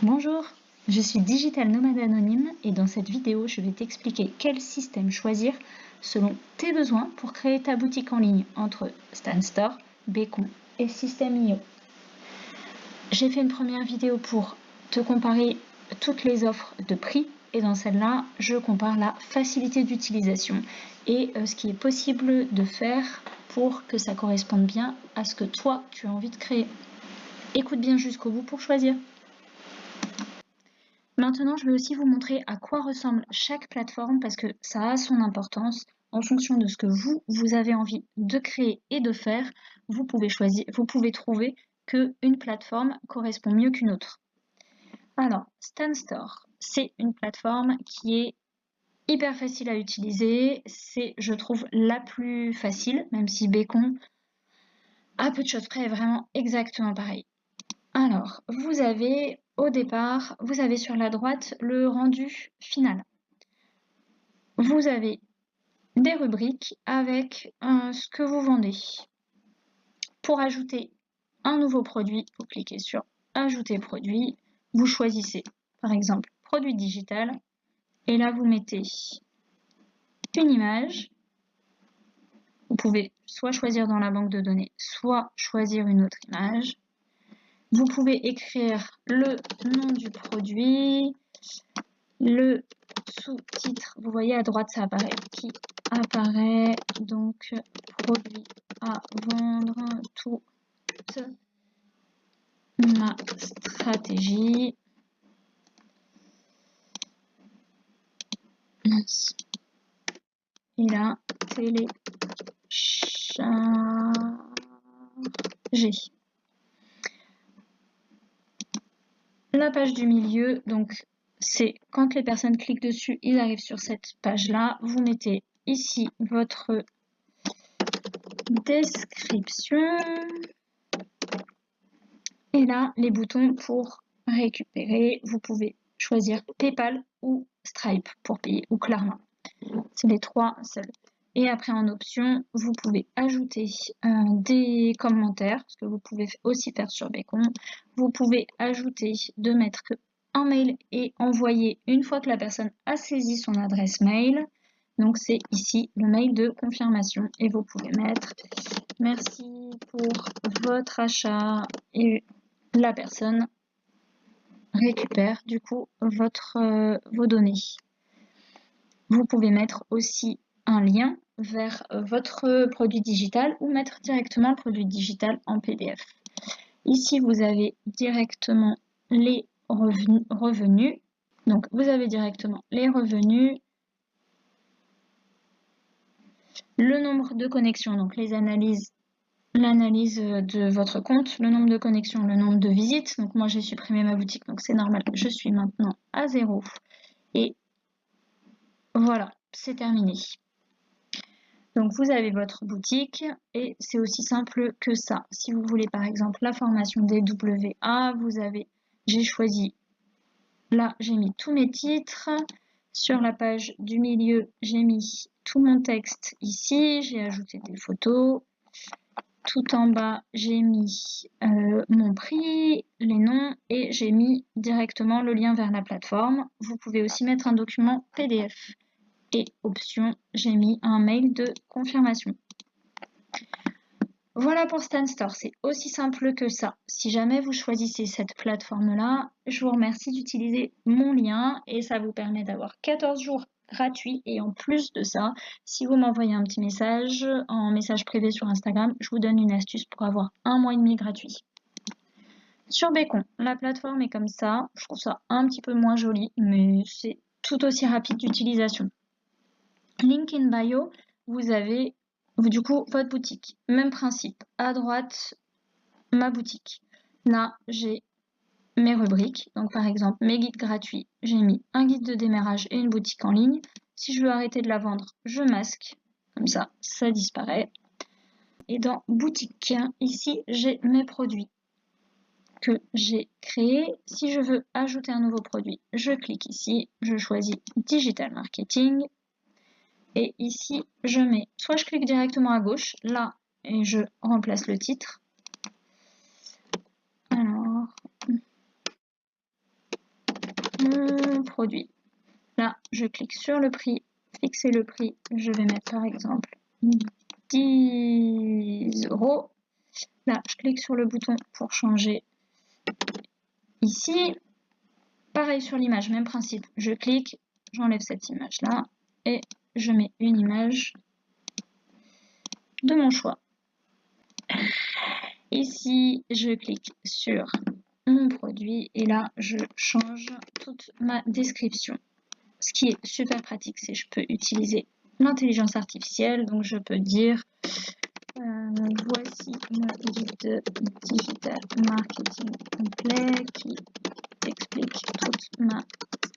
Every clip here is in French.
Bonjour, je suis Digital Nomade Anonyme et dans cette vidéo, je vais t'expliquer quel système choisir selon tes besoins pour créer ta boutique en ligne entre Stan Store, Bécon et Système.io. J'ai fait une première vidéo pour te comparer toutes les offres de prix et dans celle-là, je compare la facilité d'utilisation et ce qui est possible de faire pour que ça corresponde bien à ce que toi, tu as envie de créer. Écoute bien jusqu'au bout pour choisir. Maintenant, je vais aussi vous montrer à quoi ressemble chaque plateforme parce que ça a son importance. En fonction de ce que vous avez envie de créer et de faire, vous pouvez trouver qu'une plateforme correspond mieux qu'une autre. Alors, Stan Store, c'est une plateforme qui est hyper facile à utiliser. C'est, je trouve, la plus facile, même si Bécon, à peu de choses près, est vraiment exactement pareil. Alors, vous avez au départ, vous avez sur la droite le rendu final. Vous avez des rubriques avec ce que vous vendez. Pour ajouter un nouveau produit, vous cliquez sur Ajouter produit. Vous choisissez par exemple produit digital et là vous mettez une image. Vous pouvez soit choisir dans la banque de données, soit choisir une autre image. Vous pouvez écrire le nom du produit, le sous-titre, vous voyez à droite ça apparaît, qui apparaît donc produit à vendre, toute ma stratégie. Et là, télécharger. La page du milieu, donc c'est quand les personnes cliquent dessus, ils arrivent sur cette page-là. Vous mettez ici votre description. Et là, les boutons pour récupérer. Vous pouvez choisir PayPal ou Stripe pour payer ou Klarna. C'est les trois seuls. Et après, en option, vous pouvez ajouter des commentaires, ce que vous pouvez aussi faire sur Bécon. Vous pouvez ajouter de mettre un mail et envoyer une fois que la personne a saisi son adresse mail. Donc, c'est ici le mail de confirmation. Et vous pouvez mettre « Merci pour votre achat » et la personne récupère du coup vos données. Vous pouvez mettre aussi un lien vers votre produit digital ou mettre directement le produit digital en PDF. Ici, vous avez directement les revenus. Donc, vous avez directement les revenus, le nombre de connexions, donc les analyses, l'analyse de votre compte, le nombre de connexions, le nombre de visites. Donc, moi, j'ai supprimé ma boutique, donc c'est normal. Je suis maintenant à 0. Et voilà, c'est terminé. Donc, vous avez votre boutique et c'est aussi simple que ça. Si vous voulez, par exemple, la formation DWA, j'ai choisi, là, j'ai mis tous mes titres. Sur la page du milieu, j'ai mis tout mon texte ici. J'ai ajouté des photos. Tout en bas, j'ai mis mon prix, les noms et j'ai mis directement le lien vers la plateforme. Vous pouvez aussi mettre un document PDF. Et option, j'ai mis un mail de confirmation. Voilà pour Stan Store, c'est aussi simple que ça. Si jamais vous choisissez cette plateforme-là, je vous remercie d'utiliser mon lien et ça vous permet d'avoir 14 jours gratuits. Et en plus de ça, si vous m'envoyez un petit message en message privé sur Instagram, je vous donne une astuce pour avoir 1 mois et demi gratuit. Sur Bécon, la plateforme est comme ça. Je trouve ça un petit peu moins joli, mais c'est tout aussi rapide d'utilisation. Link in bio, vous avez du coup votre boutique. Même principe, à droite, ma boutique. Là, j'ai mes rubriques. Donc par exemple, mes guides gratuits, j'ai mis un guide de démarrage et une boutique en ligne. Si je veux arrêter de la vendre, je masque. Comme ça, ça disparaît. Et dans boutique, ici, j'ai mes produits que j'ai créés. Si je veux ajouter un nouveau produit, je clique ici, je choisis Digital Marketing. Et ici, je mets, soit je clique directement à gauche, là, et je remplace le titre. Alors, mon produit. Là, je clique sur le prix, fixer le prix. Je vais mettre par exemple 10 €. Là, je clique sur le bouton pour changer ici. Pareil sur l'image, même principe. Je clique, j'enlève cette image-là et je mets une image de mon choix. Ici, je clique sur mon produit et là, je change toute ma description. Ce qui est super pratique, c'est que je peux utiliser l'intelligence artificielle. Donc, je peux dire voici mon guide de digital marketing complet qui explique toute ma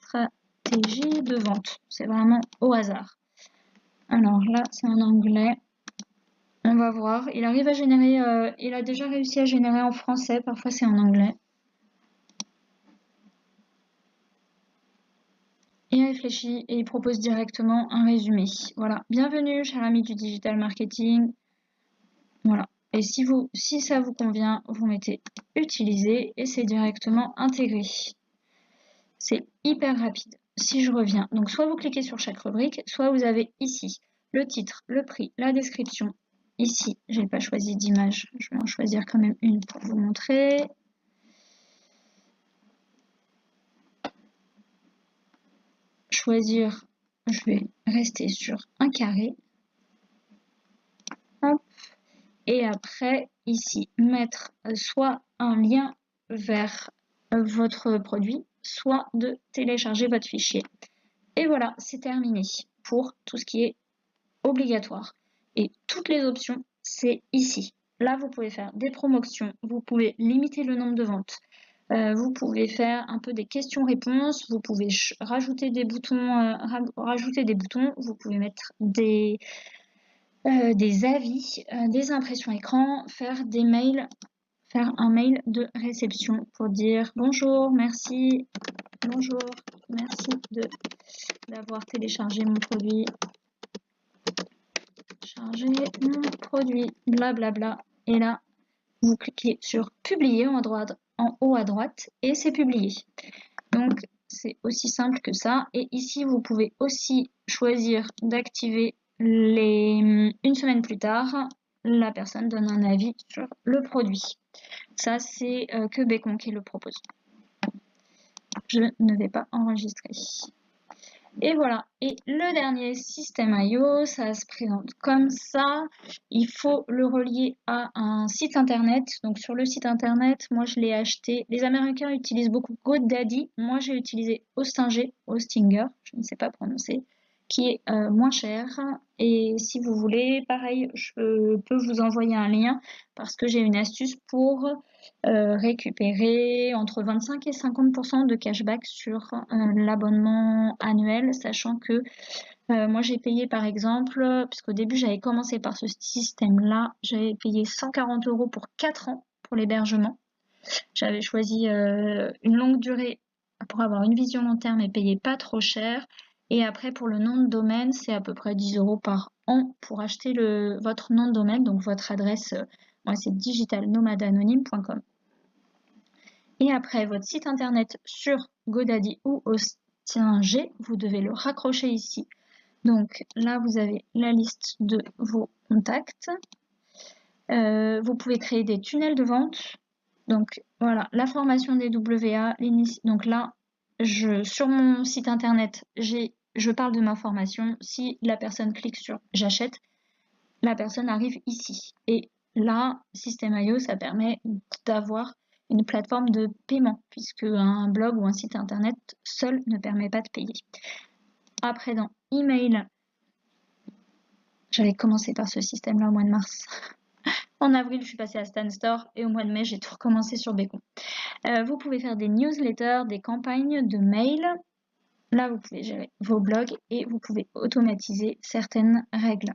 stratégie de vente. C'est vraiment au hasard. Alors là, c'est en anglais. On va voir. Il arrive à générer, il a déjà réussi à générer en français. Parfois, c'est en anglais. Il réfléchit et il propose directement un résumé. Voilà. Bienvenue, cher ami du digital marketing. Voilà. Et si ça vous convient, vous mettez utiliser et c'est directement intégré. C'est hyper rapide. Si je reviens, donc soit vous cliquez sur chaque rubrique, soit vous avez ici le titre, le prix, la description. Ici, je n'ai pas choisi d'image, je vais en choisir quand même une pour vous montrer. Choisir, je vais rester sur un carré. Hop. Et après, ici, mettre soit un lien vers votre produit, soit de télécharger votre fichier. Et voilà, c'est terminé pour tout ce qui est obligatoire. Et toutes les options, c'est ici. Là, vous pouvez faire des promotions, vous pouvez limiter le nombre de ventes, vous pouvez faire un peu des questions-réponses, vous pouvez rajouter des boutons, vous pouvez mettre des avis, des impressions écran, faire des mails, faire un mail de réception pour dire bonjour, merci d'avoir téléchargé mon produit. Charger mon produit, blablabla. Et là, vous cliquez sur publier en haut à droite et c'est publié. Donc, c'est aussi simple que ça. Et ici, vous pouvez aussi choisir d'activer une semaine plus tard. La personne donne un avis sur le produit. Ça, c'est que Bacon qui le propose. Je ne vais pas enregistrer. Et voilà. Et le dernier System.io, ça se présente comme ça. Il faut le relier à un site internet. Donc sur le site internet, moi je l'ai acheté. Les Américains utilisent beaucoup GoDaddy. Moi j'ai utilisé Hostinger, je ne sais pas prononcer, qui est moins cher. Et si vous voulez, pareil, je peux vous envoyer un lien parce que j'ai une astuce pour récupérer entre 25 et 50% de cashback sur l'abonnement annuel, sachant que moi j'ai payé par exemple, puisqu'au début j'avais commencé par ce système-là, j'avais payé 140 € pour 4 ans pour l'hébergement. J'avais choisi une longue durée pour avoir une vision long terme et payer pas trop cher. Et après, pour le nom de domaine, c'est à peu près 10 € par an pour acheter votre nom de domaine, donc votre adresse. Moi, c'est digitalnomadanonyme.com. Et après, votre site internet sur GoDaddy ou Hostinger, vous devez le raccrocher ici. Donc là, vous avez la liste de vos contacts. Vous pouvez créer des tunnels de vente. Donc voilà, la formation des WA. Donc là, sur mon site internet, je parle de ma formation. Si la personne clique sur j'achète, la personne arrive ici. Et là, System.io, ça permet d'avoir une plateforme de paiement, puisque un blog ou un site internet seul ne permet pas de payer. Après, dans email, j'avais commencé par ce système-là au mois de mars. En avril, je suis passée à Stan Store et au mois de mai, j'ai tout recommencé sur Bacon. Vous pouvez faire des newsletters, des campagnes de mail. Là, vous pouvez gérer vos blogs et vous pouvez automatiser certaines règles.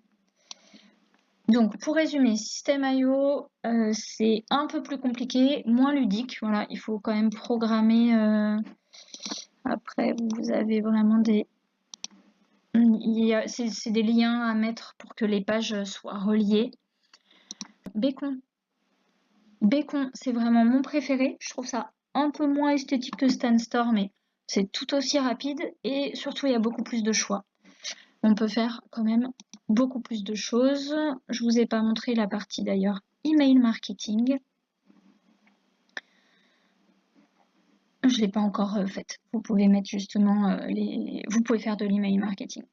Donc, pour résumer, System.io, c'est un peu plus compliqué, moins ludique. Voilà, il faut quand même programmer. Après, vous avez vraiment des... C'est des liens à mettre pour que les pages soient reliées. Bacon, c'est vraiment mon préféré. Je trouve ça un peu moins esthétique que Stan Store, mais C'est tout aussi rapide et surtout il y a beaucoup plus de choix. On peut faire quand même beaucoup plus de choses. Je vous ai pas montré la partie d'ailleurs email marketing. Je l'ai pas encore faite. Vous pouvez mettre justement vous pouvez faire de l'email marketing.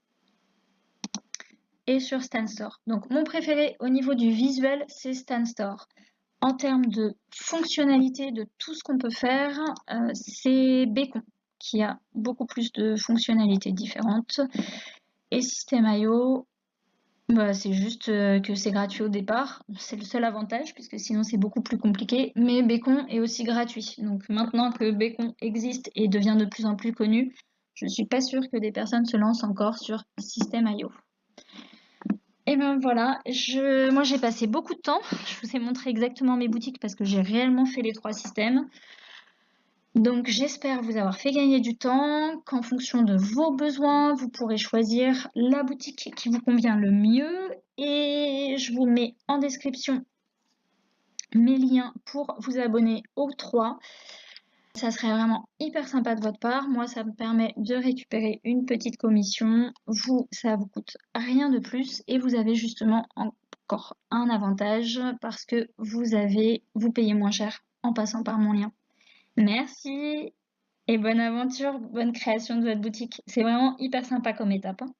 Et sur Stanstore. Donc mon préféré au niveau du visuel, c'est Stanstore. En termes de fonctionnalité de tout ce qu'on peut faire, c'est Bacon qui a beaucoup plus de fonctionnalités différentes. Et System.io, bah, c'est juste que c'est gratuit au départ. C'est le seul avantage puisque sinon c'est beaucoup plus compliqué. Mais Bacon est aussi gratuit. Donc maintenant que Bacon existe et devient de plus en plus connu, je ne suis pas sûre que des personnes se lancent encore sur System.io. Et ben voilà, moi j'ai passé beaucoup de temps. Je vous ai montré exactement mes boutiques parce que j'ai réellement fait les 3 systèmes. Donc j'espère vous avoir fait gagner du temps, qu'en fonction de vos besoins, vous pourrez choisir la boutique qui vous convient le mieux. Et je vous mets en description mes liens pour vous abonner aux 3. Ça serait vraiment hyper sympa de votre part. Moi, ça me permet de récupérer une petite commission. Vous, ça vous coûte rien de plus. Et vous avez justement encore un avantage parce que vous payez moins cher en passant par mon lien. Merci et bonne aventure, bonne création de votre boutique. C'est vraiment hyper sympa comme étape, hein.